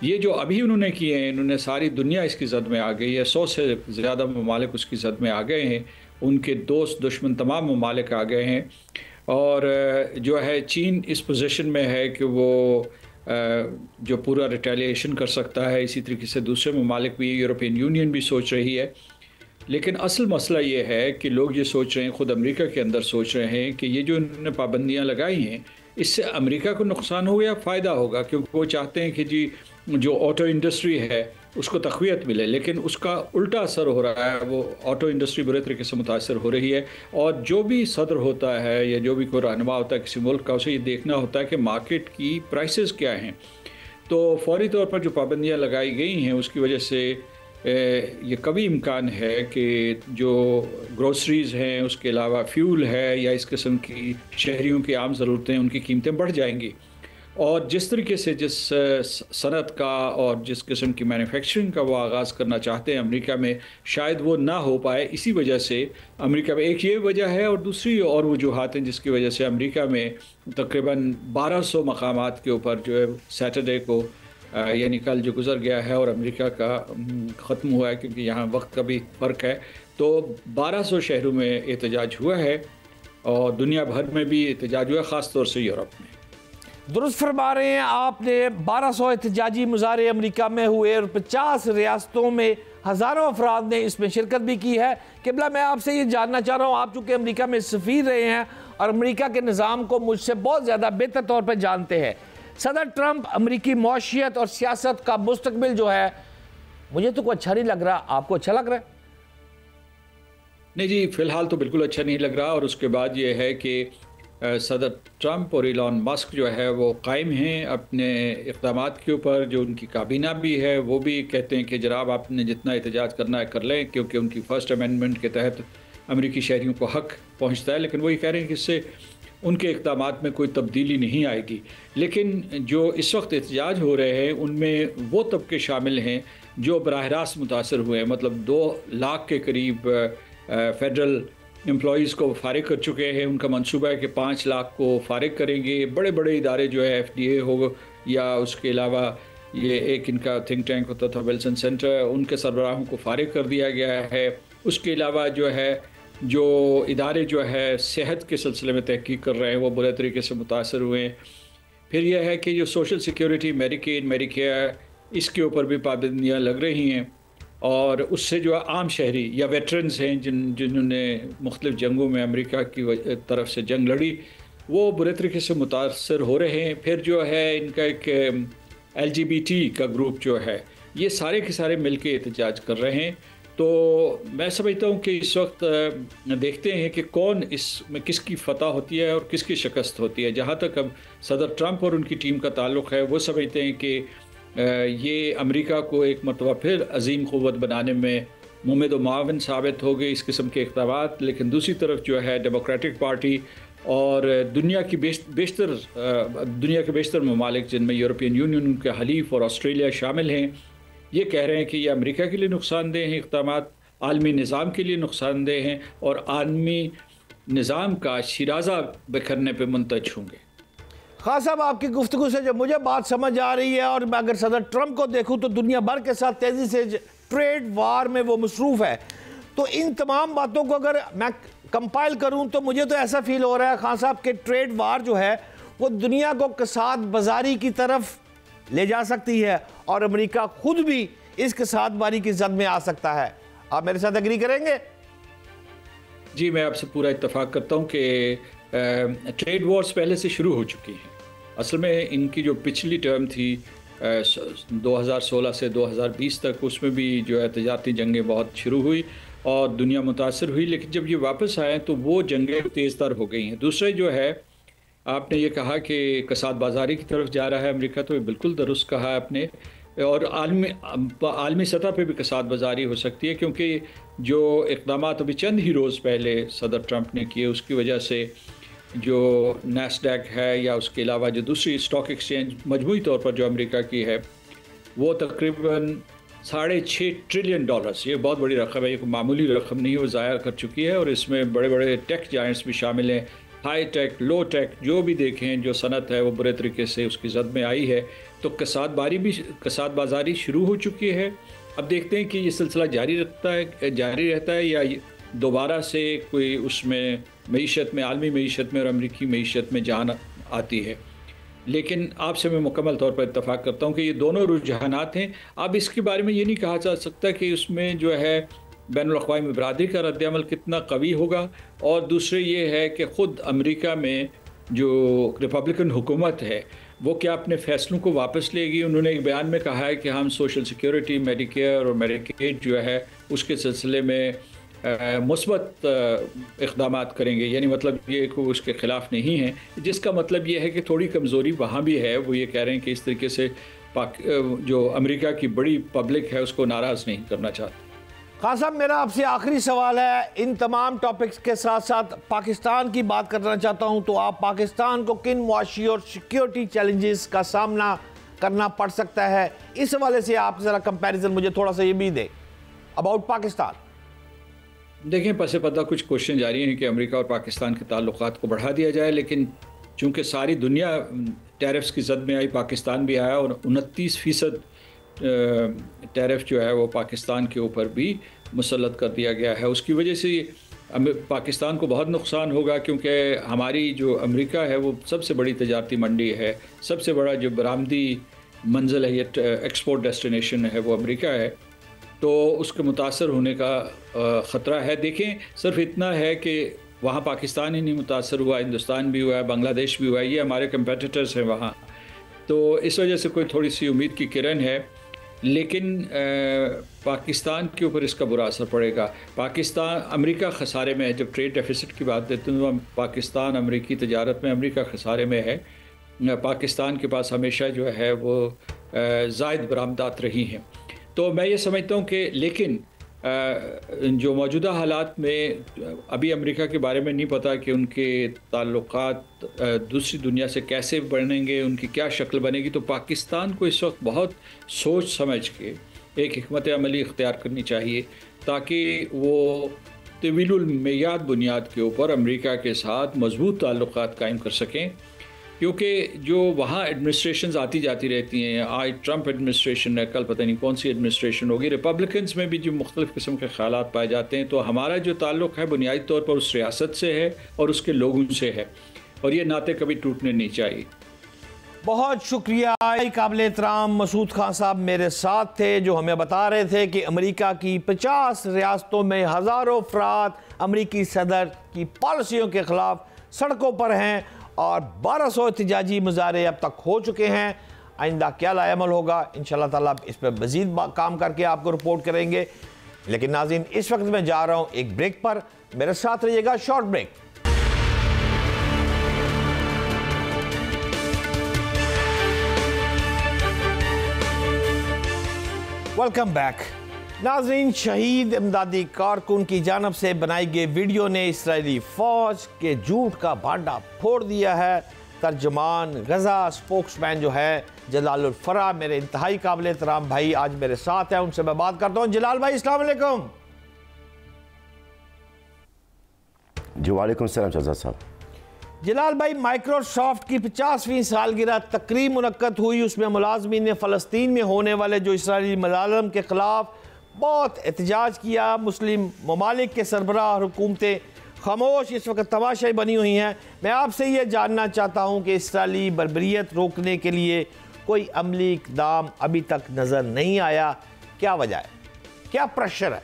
ये जो अभी उन्होंने किए हैं, इन्होंने सारी दुनिया इसकी जद में आ गई है। 100 से ज़्यादा ममालिक उसकी जद में आ गए हैं, उनके दोस्त दुश्मन तमाम ममालिक आ गए हैं। और जो है चीन इस पोजीशन में है कि वो जो पूरा रिटेलिएशन कर सकता है। इसी तरीके से दूसरे ममालिक भी, यूरोपियन यूनियन भी सोच रही है। लेकिन असल मसला ये है कि लोग ये सोच रहे हैं, ख़ुद अमेरिका के अंदर सोच रहे हैं कि ये जो इन्होंने पाबंदियां लगाई हैं इससे अमेरिका को नुकसान होगा या फ़ायदा होगा, क्योंकि वो चाहते हैं कि जी जो ऑटो इंडस्ट्री है उसको तक़वियत मिले, लेकिन उसका उल्टा असर हो रहा है। वो ऑटो इंडस्ट्री बुरे तरीके से मुतासर हो रही है। और जो भी सदर होता है या जो भी कोई रहनुमा होता है किसी मुल्क का, उसे ये देखना होता है कि मार्केट की प्राइसेस क्या हैं। तो फौरी तौर पर जो पाबंदियाँ लगाई गई हैं उसकी वजह से ये कभी इम्कान है कि जो ग्रोसरीज़ हैं, उसके अलावा फ्यूल है या इस किस्म की शहरियों की आम ज़रूरतें, उनकी कीमतें बढ़ जाएंगी। और जिस तरीके से जिस सनत का और जिस किस्म की मैन्युफैक्चरिंग का वो आगाज़ करना चाहते हैं अमेरिका में, शायद वो ना हो पाए। इसी वजह से अमेरिका में एक ये वजह है और दूसरी और वजूहात हैं जिसकी वजह से अमेरिका में तकरीबन 1200 मकामात के ऊपर जो है सैटरडे को यानी कल जो गुज़र गया है और अमेरिका का ख़त्म हुआ है, क्योंकि यहाँ वक्त का भी फ़र्क है, तो 1200 शहरों में एहतजाज हुआ है और दुनिया भर में भी एहतजाज हुआ, ख़ास तौर से यूरोप में। दुरुस्त फरमा रहे हैं आपने। 1200 एहतजाजी मुजाहरे अमेरिका में हुए और 50 रियासतों में हज़ारों अफराद ने इसमें शिरकत भी की है। किबला, मैं आपसे ये जानना चाह रहा हूँ, आप चूँकि अमेरिका में सफ़ीर रहे हैं और अमेरिका के निज़ाम को मुझसे बहुत ज़्यादा बेहतर तौर पर जानते हैं, सदर ट्रंप अमेरिकी मौशियत और सियासत का मुस्तकबिल जो है, मुझे तो कोई अच्छा नहीं लग रहा। आपको अच्छा लग रहा है? नहीं जी, फ़िलहाल तो बिल्कुल अच्छा नहीं लग रहा। और उसके बाद ये है कि सदर ट्रंप और इलॉन मस्क जो है वो कायम हैं अपने इक़दामात के ऊपर। जो उनकी काबीना भी है वो भी कहते हैं कि जनाब आपने जितना एहतजाज करना है कर लें, क्योंकि उनकी फ़र्स्ट अमेंडमेंट के तहत अमेरिकी शहरियों को हक़ पहुंचता है। लेकिन वही कह रहे हैं कि इससे उनके इक़दामात में कोई तब्दीली नहीं आएगी। लेकिन जो इस वक्त एहतजाज हो रहे हैं उनमें वो तबके शामिल हैं जो बराह रास्त मुतासर हुए हैं। मतलब 2 लाख के करीब फ़ेडरल एम्प्लॉइज़ को फ़ारिग कर चुके हैं। उनका मंसूबा है कि 5 लाख को फ़ारिग करेंगे। बड़े बड़े इदारे जो है FDA हो या उसके अलावा ये एक इनका थिंक टैंक होता था विल्सन सेंटर, उनके सरबराहों को फ़ारिग कर दिया गया है। उसके अलावा जो है जो इदारे जो है सेहत के सिलसिले में तहकीक कर रहे हैं वो बुरे तरीके से मुतासर हुए हैं। फिर यह है कि जो सोशल सिक्योरिटी, मेडिकेड, मेडिकेयर, इसके ऊपर भी पाबंदियाँ लग रही हैं। और उससे जो आम शहरी या वेटरन्स हैं जिन्होंने मुख्तलिफ़ जंगों में अमेरिका की तरफ से जंग लड़ी, वो बुरे तरीके से मुतासर हो रहे हैं। फिर जो है इनका एक LGBT का ग्रुप जो है, ये सारे के सारे मिल के एहतजाज कर रहे हैं। तो मैं समझता हूँ कि इस वक्त देखते हैं कि कौन इसमें किसकी फ़तह होती है और किसकी शिकस्त होती है। जहाँ तक अब सदर ट्रंप और उनकी टीम का ताल्लुक़ है, वो समझते हैं कि ये अमेरिका को एक मरतबा फिर अजीम क़ुव्वत बनाने में मुमद व मावन साबित हो गए इस किस्म के इक़दामात। लेकिन दूसरी तरफ जो है डेमोक्रेटिक पार्टी और दुनिया के बेशतर ममालिक जिनमें यूरोपियन यूनियन, उनके हलीफ और ऑस्ट्रेलिया शामिल हैं, ये कह रहे हैं कि ये अमेरिका के लिए नुकसानदेह हैं इक़दामात, आलमी निज़ाम के लिए नुकसानदेह हैं और आलमी निज़ाम का शिराज़ा बिखरने पर मुंतज होंगे। खान साहब, आपकी गुफ्तगू से जो मुझे बात समझ आ रही है, और मैं अगर सदर ट्रंप को देखूं तो दुनिया भर के साथ तेज़ी से ट्रेड वार में वो मसरूफ़ है। तो इन तमाम बातों को अगर मैं कंपाइल करूं तो मुझे तो ऐसा फील हो रहा है खान साहब कि ट्रेड वार जो है वो दुनिया को कसाद बाजारी की तरफ ले जा सकती है और अमेरिका खुद भी इस कसाद बारी की जद में आ सकता है। आप मेरे साथ एग्री करेंगे? जी, मैं आपसे पूरा इत्तफाक करता हूँ कि ट्रेड वॉर्स पहले से शुरू हो चुकी हैं। असल में इनकी जो पिछली टर्म थी 2016 से 2020 तक, उसमें भी जो है तजारती जंगें बहुत शुरू हुई और दुनिया मुतासर हुई। लेकिन जब ये वापस आए तो वो जंगें तेज़तर हो गई हैं। दूसरे जो है, आपने ये कहा कि कसाद बाजारी की तरफ जा रहा है अमेरिका, तो ये बिल्कुल दुरुस्त कहा है आपने। और आलमी सतह पे भी कसाद बाजारी हो सकती है, क्योंकि जो इक़दामात अभी चंद ही रोज़ पहले सदर ट्रंप ने किए, उसकी वजह से जो नैस्डैक है या उसके अलावा जो दूसरी स्टॉक एक्सचेंज मजमूई तौर पर जो अमेरिका की है, वो तकरीबन $6.5 ट्रिलियन, ये बहुत बड़ी रकम है, ये कोई मामूली रकम नहीं है, वो ज़ाया कर चुकी है। और इसमें बड़े बड़े टेक जायंट्स भी शामिल हैं, हाई टेक, लो टेक, जो भी देखें जो सनत है वो बुरे तरीके से उसकी जद में आई है। तो कसाद बाजारी शुरू हो चुकी है। अब देखते हैं कि ये सिलसिला जारी रहता है या दोबारा से कोई उसमें मईशत में, आलमी मईशत में और अमरीकी मईशत में जान आती है। लेकिन आपसे मैं मुकम्मल तौर पर इत्तफाक करता हूँ कि ये दोनों रुझानात हैं। अब इसके बारे में ये नहीं कहा जा सकता कि उसमें जो है बैनुल-अक़वामी बरादरी का रद्द-ए-अमल कितना कवी होगा। और दूसरे ये है कि ख़ुद अमेरिका में जो रिपब्लिकन हुकूमत है वो क्या अपने फ़ैसलों को वापस लेगी। उन्होंने एक बयान में कहा है कि हम सोशल सिक्योरिटी, मेडिकेयर और मेडिकेड जो है उसके सिलसिले में मुस्बत इक़दामात करेंगे, यानी मतलब ये को उसके ख़िलाफ़ नहीं है, जिसका मतलब ये है कि थोड़ी कमज़ोरी वहाँ भी है। वो ये कह रहे हैं कि इस तरीके से जो अमेरिका की बड़ी पब्लिक है उसको नाराज़ नहीं करना चाहते। खान साहब, मेरा आपसे आखिरी सवाल है, इन तमाम टॉपिक्स के साथ साथ पाकिस्तान की बात करना चाहता हूँ। तो आप पाकिस्तान को किन मुआशी और सिक्योरिटी चैलेंजेस का सामना करना पड़ सकता है, इस हवाले से आप ज़रा कंपैरिजन मुझे थोड़ा सा ये भी दें अबाउट पाकिस्तान। देखें, पसे पता कुछ कोशिशें जारी हैं कि अमेरिका और पाकिस्तान के ताल्लुकात को बढ़ा दिया जाए, लेकिन चूँकि सारी दुनिया टैरिफ्स की जद में आई, पाकिस्तान भी आया और 29% टैरिफ जो है वो पाकिस्तान के ऊपर भी मुसल्लत कर दिया गया है। उसकी वजह से पाकिस्तान को बहुत नुकसान होगा, क्योंकि हमारी जो अमेरिका है वो सबसे बड़ी तजारती मंडी है, सबसे बड़ा जो बरामदी मंजिल है, ये एक्सपोर्ट डेस्टिनेशन है, वो अमेरिका है। तो उसके मुतासर होने का ख़तरा है। देखें, सिर्फ इतना है कि वहाँ पाकिस्तान ही नहीं मुतासर हुआ, हिंदुस्तान भी हुआ है, बांग्लादेश भी हुआ है, ये हमारे कंपेटिटर्स हैं वहाँ। तो इस वजह से कोई थोड़ी सी उम्मीद की किरण है, लेकिन पाकिस्तान के ऊपर इसका बुरा असर पड़ेगा। पाकिस्तान, अमेरिका खसारे में है। जब ट्रेड डेफिसिट की बात देते हैं तो पाकिस्तान अमेरिकी तजारत में अमेरिका खसारे में है। पाकिस्तान के पास हमेशा जो है वो ज़ायद बरामदात रही हैं। तो मैं ये समझता हूँ कि लेकिन जो मौजूदा हालात में अभी अमेरिका के बारे में नहीं पता कि उनके ताल्लुकात दूसरी दुनिया से कैसे बनेंगे, उनकी क्या शक्ल बनेगी। तो पाकिस्तान को इस वक्त बहुत सोच समझ के एक हिकमत अमली इख्तियार करनी चाहिए, ताकि वो तवीलुल मियाद बुनियाद के ऊपर अमेरिका के साथ मजबूत ताल्लुकात कायम कर सकें। क्योंकि जो वहाँ एडमिनिस्ट्रेशंस आती जाती रहती हैं, आज ट्रंप एडमिनिस्ट्रेशन है, कल पता नहीं कौन सी एडमिनिस्ट्रेशन होगी, रिपब्लिकन्स में भी जो मुख्तलिफ़ किस्म के ख़यालात पाए जाते हैं। तो हमारा जो ताल्लुक़ है बुनियादी तौर पर उस रियासत से है और उसके लोगों से है, और ये नाते कभी टूटने नहीं चाहिए। बहुत शुक्रिया। काबिल एहतराम मसूद खान साहब मेरे साथ थे, जो हमें बता रहे थे कि अमेरिका की 50 रियासतों में हज़ारों अफराद अमेरिकी सदर की पॉलिसियों के ख़िलाफ़ सड़कों पर हैं और 1200 एहतजाजी मुजाहरे अब तक हो चुके हैं। आइंदा क्या लाएमल होगा, इंशाअल्लाह ताला इस पर मज़ीद काम करके आपको रिपोर्ट करेंगे। लेकिन नाज़रीन, इस वक्त मैं जा रहा हूँ एक ब्रेक पर, मेरे साथ रहिएगा। Short break. Welcome back. नाज़रीन, शहीद इमदादी कारकुन की जानब से बनाई गई वीडियो ने इसराइली फ़ौज के झूठ का भांडा फोड़ दिया है। तर्जमान गज़ा स्पोक्समैन जो है जलालुल फरा, मेरे इंतहाई काबिल एहतराम भाई आज मेरे साथ हैं, उनसे मैं बात करता हूँ। जलाल भाई, अस्सलाम वालेकुम। जी वालेकुम सलाम शहजाद साहब। जलाल भाई, माइक्रोसॉफ्ट की 50वीं सालगिरह तकरीब मुनक्कद हुई, उसमें मुलाजमीन ने फ़लस्तीन में होने वाले जो इसराइली मज़ालिम के ख़िलाफ़ बहुत एहतजाज किया। मुस्लिम ममालिक के सरबराह और हुकूमतें खामोश इस वक्त तमाशाई बनी हुई हैं। मैं आपसे ये जानना चाहता हूँ कि इसराइली बर्बरियत रोकने के लिए कोई अमली इक़दाम अभी तक नज़र नहीं आया, क्या वजह है, क्या प्रेशर है?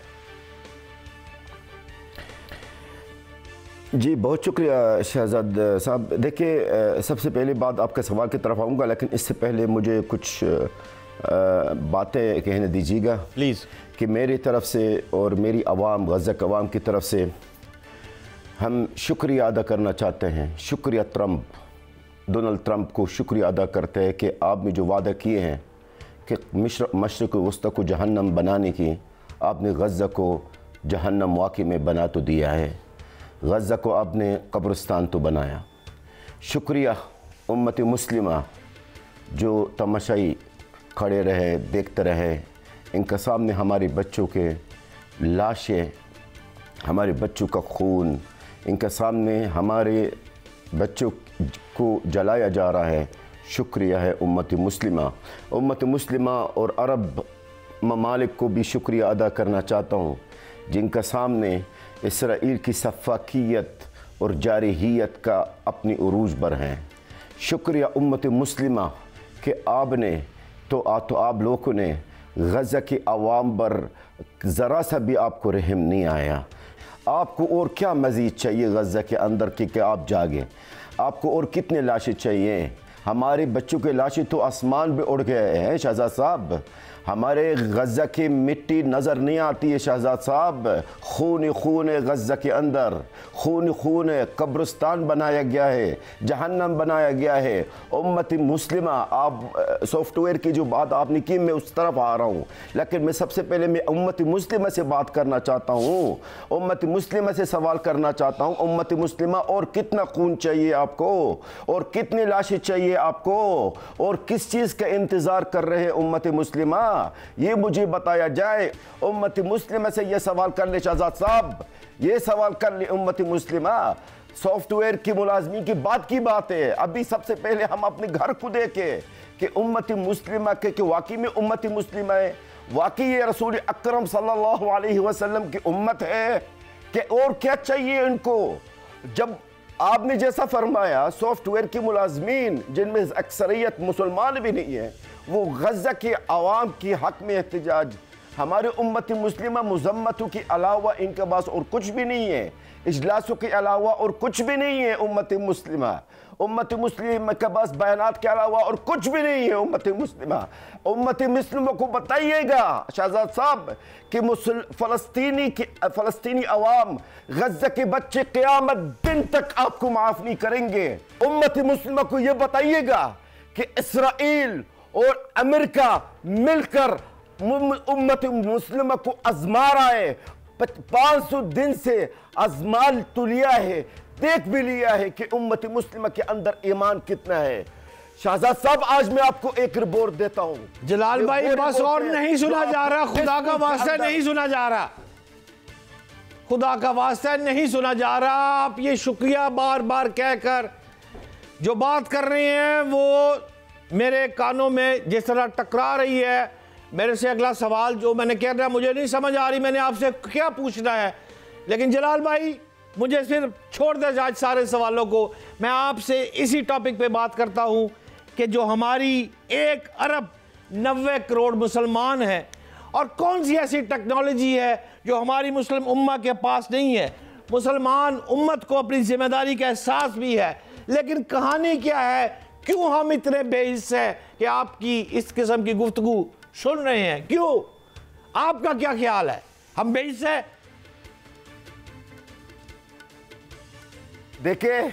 जी बहुत शुक्रिया शहजाद साहब। देखिए, सबसे पहली बात आपके सवाल की तरफ आऊँगा, लेकिन इससे पहले मुझे कुछ बातें कहने दीजिएगा प्लीज़। कि मेरी तरफ से और मेरी आवाम, गज़ा के अवाम की तरफ से हम शुक्रिया अदा करना चाहते हैं। शुक्रिया ट्रंप, डोनाल्ड ट्रंप को शुक्रिया अदा करते हैं कि आपने जो वादा किए हैं कि मशरिक़ वस्ता को जहन्नम बनाने की, आपने गज़ा को जहन्नम वाक़ई में बना तो दिया है, गज़ा को आपने कब्रिस्तान तो बनाया। शुक्रिया उम्मत मुस्लिमा जो तमाशाई खड़े रहे, देखते रहे, इनके सामने हमारे बच्चों के लाशें, हमारे बच्चों का खून, इनके सामने हमारे बच्चों को जलाया जा रहा है। शुक्रिया है उम्मत मुस्लिमा। उम्मत मुस्लिमा और अरब ममालिक को भी शुक्रिया अदा करना चाहता हूँ, जिनके सामने इसराइल की सफ़ाकियत और जारहियत का अपनी उरूज पर हैं। शुक्रिया उम्मत मुस्लिमा कि आपने तो आप लोगों ने गज़ा की आवाम पर ज़रा सा भी आपको रहम नहीं आया। आपको और क्या मज़ीद चाहिए गज़ा के अंदर कि आप जागे? आपको और कितने लाशें चाहिए? हमारे बच्चों के लाशें तो आसमान पे उड़ गए हैं शहजाद साहब। हमारे गज़ा की मिट्टी नज़र नहीं आती है शहजाद साहब। खून खून है गज़ा के अंदर, खून खून है, कब्रिस्तान बनाया गया है, जहन्नम बनाया गया है। उम्मत मुस्लिमा, आप सॉफ्टवेयर की जो बात आपने की, मैं उस तरफ आ रहा हूँ, लेकिन मैं सबसे पहले मैं उम्मत मुस्लिमा से बात करना चाहता हूँ, उम्मत मुस्लिमा से सवाल करना चाहता हूँ। उम्मत मुस्लिमा, और कितना खून चाहिए आपको, और कितनी लाशें चाहिए आपको, और किस चीज़ का इंतज़ार कर रहे हैं उम्मत मुस्लिमा? ये मुझे बताया जाए। उम्मत मुस्लिमा से ये सवाल कर ले शहजाद साहब, ये सवाल कर ले उम्मत मुस्लिमा। सॉफ्टवेयर की मुलाजमी की बात है। अभी सबसे पहले हम अपने घर को देखें कि उम्मत मुस्लिमा के वाकई में उम्मत मुस्लिमा है। वाकई ये रसूल अकरम सल्लल्लाहु अलैहि वसल्लम की उम्मत है कि और क्या चाहिए इनको? जब आपने जैसा फरमाया सॉफ्टवेयर की मुलाजमीन जिनमें अक्सरियत मुसलमान भी नहीं है, वो गज़ा के अवाम की हक में एहतजाज, हमारे उम्मत मुस्लिमा मुजम्मतों के अलावा इनके पास और कुछ भी नहीं है, इजलासों के अलावा और कुछ भी नहीं है। उम्मत मुस्लिमा के पास बयानात के अलावा और कुछ भी नहीं है। उम्मत मुस्लिमा को बताइएगा शहजाद साहब कि फ़लस्तीनी अवाम, गज़ा के बच्चे क़यामत दिन तक आपको माफ़ नहीं करेंगे। उम्मत मुस्लिमा को यह बताइएगा कि इसराइल और अमेरिका मिलकर उम्मत मुस्लिमा को आज़मा रहा है। 500 दिन से आज़माल तो लिया है, देख भी लिया है कि उम्मत मुस्लिमा के अंदर ईमान कितना है। शाहजाद साहब, आज मैं आपको एक रिपोर्ट देता हूं। जलाल भाई, बस और नहीं सुना जा रहा, खुदा का वास्ता नहीं सुना जा रहा, खुदा का वास्ता नहीं सुना जा रहा। आप ये शुक्रिया बार बार कहकर जो बात कर रहे हैं वो मेरे कानों में जिस तरह टकरा रही है। मेरे से अगला सवाल जो मैंने कह रहा, मुझे नहीं समझ आ रही मैंने आपसे क्या पूछना है, लेकिन जलाल भाई मुझे सिर्फ छोड़ दे आज सारे सवालों को। मैं आपसे इसी टॉपिक पे बात करता हूं कि जो हमारी 1 अरब 90 करोड़ मुसलमान हैं, और कौन सी ऐसी टेक्नोलॉजी है जो हमारी मुस्लिम उम्मा के पास नहीं है। मुसलमान उम्मत को अपनी जिम्मेदारी का एहसास भी है, लेकिन कहानी क्या है, क्यों हम इतने बेहिस हैं कि आपकी इस किस्म की गुफ्तगू सुन रहे हैं? क्यों? आपका क्या ख्याल है, हम बेहिस हैं? देखिए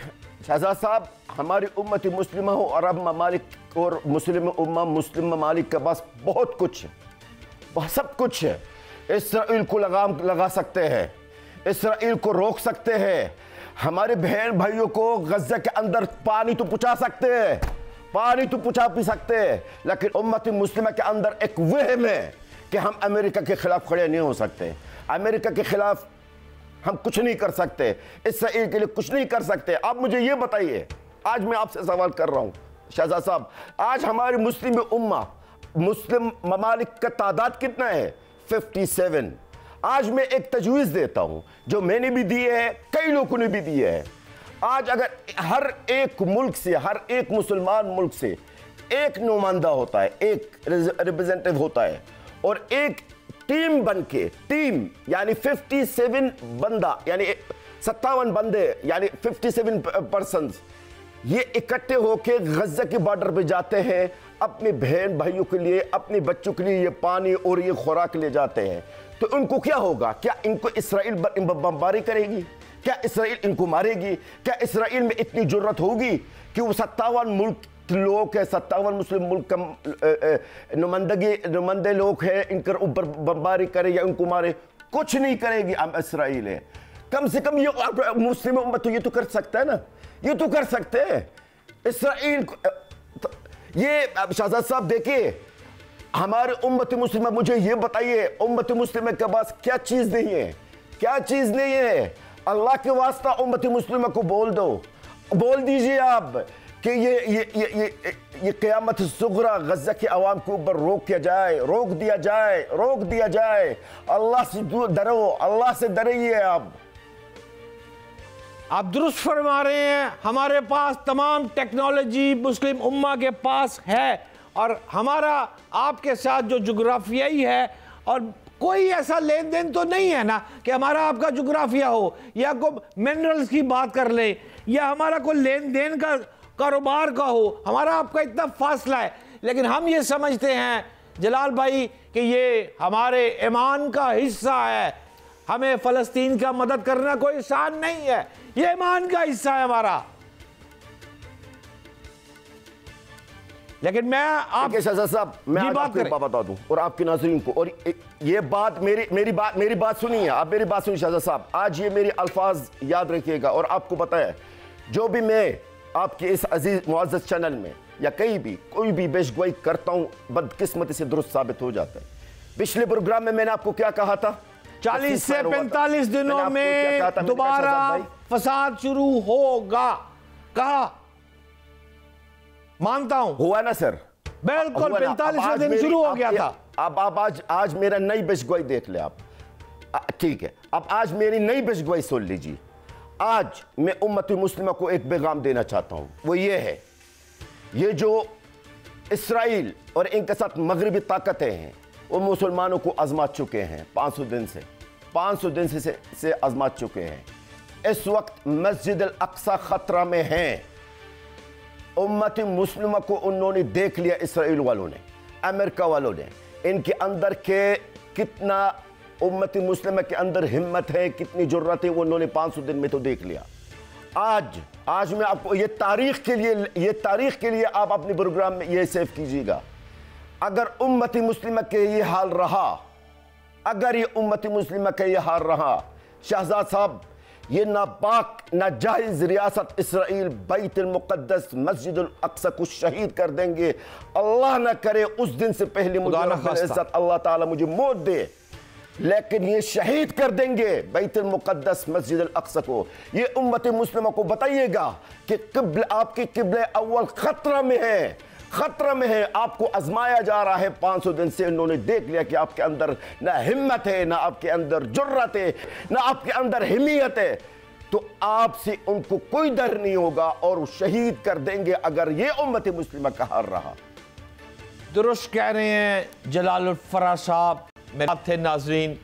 शहजाद साहब, हमारी उम्मत मुस्लिमा हो, अरब ममालिक और मुस्लिम ममालिक के पास बहुत कुछ है, सब कुछ है। इसराइल को लगाम लगा सकते हैं, इसराइल को रोक सकते हैं, हमारे बहन भाइयों को गज़ा के अंदर पानी तो पहुंचा सकते हैं, पानी तो पहुंचा भी सकते हैं, लेकिन उम्मत मुस्लिमा के अंदर एक वहम है कि हम अमेरिका के खिलाफ खड़े नहीं हो सकते, अमेरिका के खिलाफ हम कुछ नहीं कर सकते, इसराइल के लिए कुछ नहीं कर सकते। आप मुझे ये बताइए, आज मैं आपसे सवाल कर रहा हूं शहजाद साहब, आज हमारी मुस्लिम उम्मा, मुस्लिम ममालिक का तादाद कितना है? 57। आज मैं एक तजवीज़ देता हूं जो मैंने भी दी है, कई लोगों ने भी दी है। आज अगर हर एक मुल्क से, हर एक मुसलमान मुल्क से एक नुमाइंदा होता है, एक रिप्रेजेंटेटिव होता है, और एक टीम बन के, टीम यानी 57 बंदा, यानी 57 बंदे, यानी 57 पर्सन्स, ये इकट्ठे होके गज़ा के बॉर्डर पे जाते हैं, अपने बहन भाइयों के लिए, अपने बच्चों के लिए ये पानी और ये खुराक ले जाते हैं, तो उनको क्या होगा? क्या इनको इसराइल बमबारी करेगी? क्या इसराइल इनको मारेगी? क्या इसराइल में इतनी जुर्रत होगी कि वो 57 मुल्क लोग है, 57 मुस्लिम मुल्क का नुमाइंदे लोग हैं, इनके ऊपर बमबारी करे या उनको मारे? कुछ नहीं करेगी इसराइल है। कम से कम ये मुस्लिम उम्मत तो ये तो कर सकता है ना, ये तो कर सकते हैं। इसराइल ये शहजाद साहब देखिए, हमारे उम्मत मुस्लिमा, मुझे ये बताइए उम्मत मुस्लिमा के पास क्या चीज़ नहीं है? क्या चीज़ नहीं है? अल्लाह के वास्ता उम्मत मुस्लिमा को बोल दो, बोल दीजिए आप कि ये क़यामत सुग़रा गज़ा के अवाम के ऊपर रोक दिया जाए। अल्लाह से डरो, अल्लाह से डरिए। आप दुरुस्त फरमा रहे हैं, हमारे पास तमाम टेक्नोलॉजी मुस्लिम उम्मा के पास है, और हमारा आपके साथ जो जुग्राफियाई है, और कोई ऐसा लेन देन तो नहीं है ना कि हमारा आपका जुग्राफिया हो, या कोई मिनरल्स की बात कर ले, या हमारा कोई लेन देन का कारोबार का हो, हमारा आपका इतना फासला है। लेकिन हम ये समझते हैं जलाल भाई कि ये हमारे ईमान का हिस्सा है, हमें फ़लस्तीन का मदद करना कोई एहसान नहीं है, ये ईमान का हिस्सा है हमारा। लेकिन मैं आप साहब, मैं आपको बता दूं और आपके नाज़रीन को, और ये बात मेरी बात सुनिए, आप मेरी बात सुनिए शहजाद साहब, आज ये मेरे अल्फाज याद रखिएगा, और आपको पता है जो भी मैं आपके इस अजीज मुअज़्ज़ज़ चैनल में या कहीं भी कोई भी पेशगोई करता हूं, बदकिस्मती से दुरुस्त साबित हो जाता है। पिछले प्रोग्राम में मैंने आपको क्या कहा था? 40 से 45 दिनों में दोबारा फसाद शुरू होगा, कहा, मानता हूं। हुआ ना सर? बिल्कुल 45वें दिन शुरू हो गया था। अब आप आज मेरा नई पेशगोई देख ले आप, ठीक है। अब आज मेरी नई पेशगोई सुन लीजिए। आज मैं उम्मत मुस्लिमा को एक पैगाम देना चाहता हूं, वो ये है, ये जो इसराइल और इनके साथ मगरबी ताकतें हैं वो मुसलमानों को आजमा चुके हैं 500 दिन से आजमा चुके हैं। इस वक्त मस्जिद अल अक्सा खतरा में है। उम्मत मुस्लिमा को उन्होंने देख लिया, इसराइल वालों ने, अमेरिका वालों ने, इनके अंदर के कितना उम्मत मुस्लिमा के अंदर हिम्मत है, कितनी जुर्रत है, वो उन्होंने 500 दिन में तो देख लिया। आज मैं आपको ये तारीख के लिए आप अपने प्रोग्राम में ये सेव कीजिएगा। अगर उम्मत मुस्लिमा के ये हाल रहा, अगर ये उम्मत मुस्लिमा का ये हाल रहा, शहजाद साहब, ये नापाक नाजायज रियासत इसराइल बैतुल मुक़द्दस मस्जिद अल अक्सा को शहीद कर देंगे। अल्लाह ना करे उस दिन से पहले मुझे रब्बुल इज्जत अल्लाह ताला मुझे मौत दे, लेकिन ये शहीद कर देंगे बैतुल मुक़द्दस मस्जिद अल अक्सा को। ये उम्मत मुस्लिमा को बताइएगा कि आपकी क़िबला अव्वल खतरा में है, खतरा में है। आपको आजमाया जा रहा है 500 दिन से। इन्होंने देख लिया कि आपके अंदर ना हिम्मत है, ना आपके अंदर जुर्रत है, ना आपके अंदर हिम्मत है, तो आपसे उनको कोई डर नहीं होगा और वो शहीद कर देंगे अगर ये उम्मत मुस्लिमा का हाल रहा। दुरुस्त कह रहे हैं जलाल फराज साहब। मेरे साथ थे नाजरीन,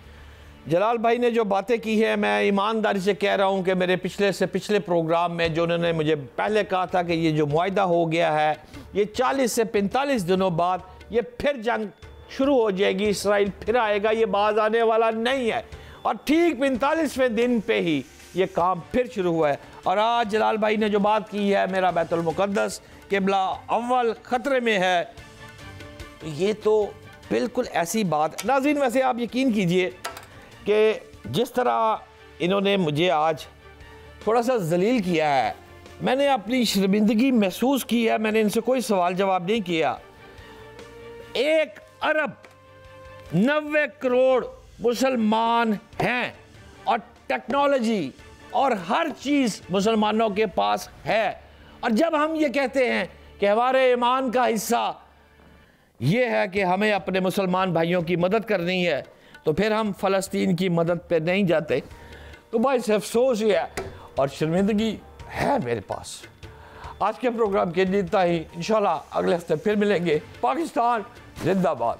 जलाल भाई ने जो बातें की है, मैं ईमानदारी से कह रहा हूँ कि मेरे पिछले प्रोग्राम में जो उन्होंने मुझे पहले कहा था कि ये जो मुआहदा हो गया है, ये 40 से 45 दिनों बाद ये फिर जंग शुरू हो जाएगी, इसराइल फिर आएगा, ये बाज आने वाला नहीं है। और ठीक 45वें दिन पे ही ये काम फिर शुरू हुआ है। और आज जलाल भाई ने जो बात की है, मेरा बैतुल मुक़द्दस क़िबला अव्वल ख़तरे में है, तो ये तो बिल्कुल ऐसी बात। नाज़रीन, वैसे आप यकीन कीजिए कि जिस तरह इन्होंने मुझे आज थोड़ा सा जलील किया है, मैंने अपनी शर्मिंदगी महसूस की है। मैंने इनसे कोई सवाल जवाब नहीं किया। 1 अरब 90 करोड़ मुसलमान हैं और टेक्नोलॉजी और हर चीज़ मुसलमानों के पास है। और जब हम ये कहते हैं कि हमारे ईमान का हिस्सा ये है कि हमें अपने मुसलमान भाइयों की मदद करनी है, तो फिर हम फ़लस्तीन की मदद पे नहीं जाते। तो भाई से अफसोस ही है और शर्मिंदगी है मेरे पास। आज के प्रोग्राम के लिए इतना ही। इंशाल्लाह अगले हफ्ते फिर मिलेंगे। पाकिस्तान जिंदाबाद।